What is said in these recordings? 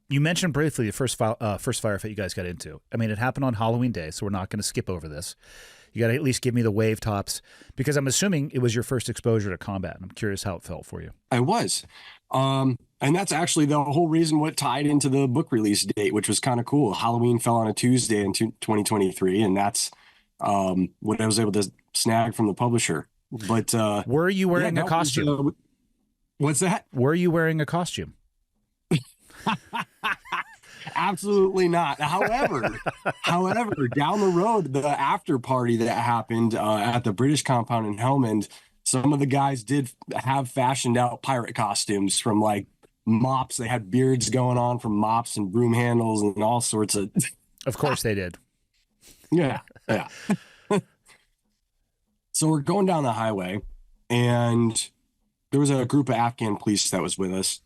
You mentioned briefly the first firefight you guys got into. I mean, it happened on Halloween Day, so we're not going to skip over this. You got to at least give me the wave tops, because I'm assuming it was your first exposure to combat. And I'm curious how it felt for you. I was. And that's actually the whole reason what tied into the book release date, which was kind of cool. Halloween fell on a Tuesday in 2023, and that's what I was able to snag from the publisher. But were you wearing a costume? What's that? Were you wearing a costume? Absolutely not. However, down the road, the after party that happened at the British compound in Helmand, some of the guys did have fashioned out pirate costumes from like mops. They had beards going on from mops and broom handles and all sorts of. Of course they did. Yeah. So we're going down the highway, and there was a group of Afghan police that was with us.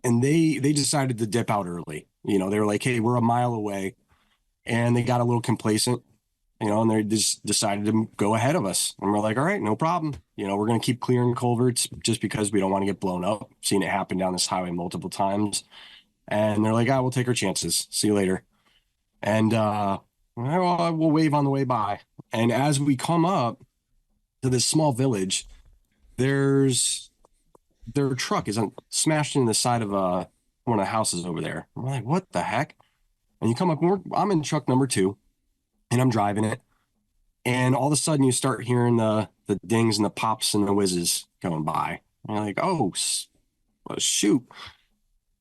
And they decided to dip out early. You know, they were like, hey, we're a mile away. And they got a little complacent, you know, and they just decided to go ahead of us. And we're like, all right, no problem. You know, we're going to keep clearing culverts just because we don't want to get blown up. Seen it happen down this highway multiple times. And they're like, we'll take our chances. See you later. And we'll wave on the way by. And as we come up to this small village, their truck is smashed in the side of one of the houses over there. We're like, what the heck? And you come up, I'm in truck number 2, and I'm driving it. And all of a sudden, you start hearing the dings and the pops and the whizzes going by. And you're like, oh, shoot.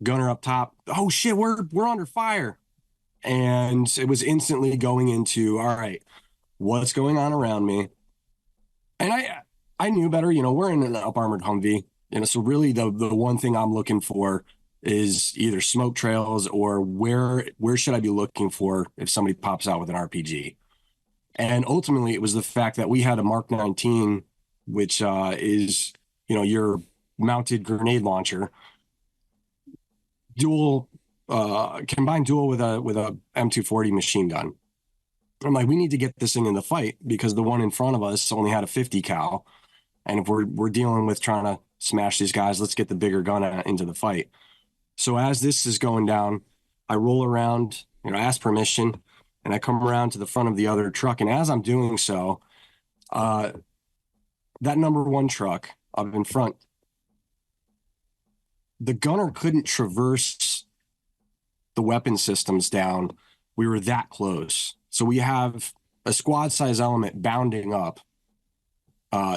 Gunner up top. Oh, shit, we're under fire. And it was instantly going into, all right, what's going on around me? And I knew better. You know, we're in an up-armored Humvee. You know, so really the one thing I'm looking for is either smoke trails or where should I be looking for if somebody pops out with an RPG. And ultimately, it was the fact that we had a Mark 19, which is, you know, your mounted grenade launcher, combined dual with a M240 machine gun. I'm like, we need to get this thing in the fight because the one in front of us only had a 50 cal. And if we're dealing with trying to smash these guys, let's get the bigger gun into the fight. So as this is going down, I roll around, you know, ask permission, and I come around to the front of the other truck. And as I'm doing so, that number 1 truck up in front, the gunner couldn't traverse the weapon systems down. We were that close. So we have a squad size element bounding up,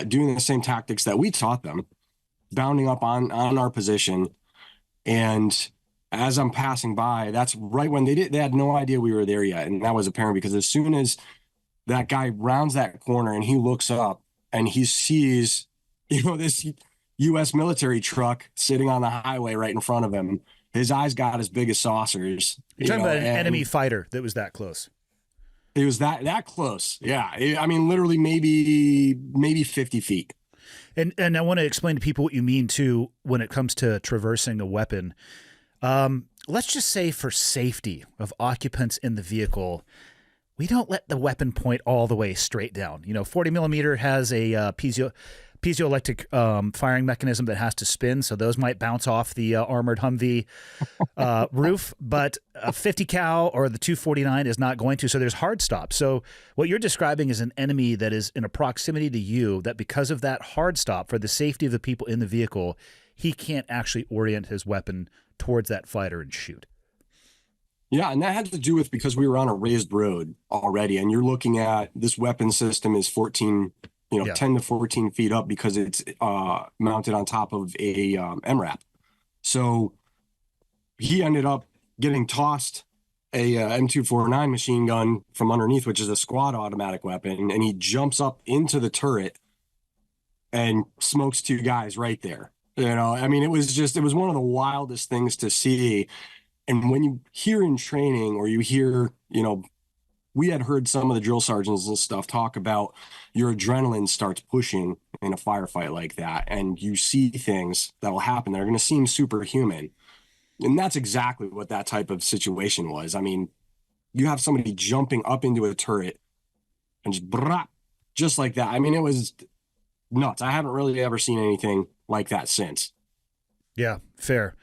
doing the same tactics that we taught them, bounding up on our position. And as I'm passing by, that's right when they had no idea we were there yet. And that was apparent because as soon as that guy rounds that corner and he looks up and he sees, you know, this U.S. military truck sitting on the highway right in front of him, his eyes got as big as saucers. You're talking about an enemy fighter that was that close. It was that close. Yeah. I mean, literally maybe 50 feet. And I want to explain to people what you mean too when it comes to traversing a weapon. Let's just say for safety of occupants in the vehicle, we don't let the weapon point all the way straight down. You know, 40 millimeter has a piezoelectric firing mechanism that has to spin, so those might bounce off the armored Humvee roof, but a 50 cal or the 249 is not going to, so there's hard stop. So what you're describing is an enemy that is in a proximity to you that because of that hard stop, for the safety of the people in the vehicle, he can't actually orient his weapon towards that fighter and shoot. Yeah, and that had to do with because we were on a raised road already, and you're looking at this weapon system is 10 to 14 feet up because it's mounted on top of a MRAP. So he ended up getting tossed a M249 machine gun from underneath, which is a squad automatic weapon, and he jumps up into the turret and smokes 2 guys right there. You know, I mean, it was one of the wildest things to see. And when you hear in training or you hear, you know, we had heard some of the drill sergeants and stuff talk about your adrenaline starts pushing in a firefight like that. And you see things that will happen that are going to seem superhuman. And that's exactly what that type of situation was. I mean, you have somebody jumping up into a turret and just like that. I mean, it was nuts. I haven't really ever seen anything like that since. Yeah, fair.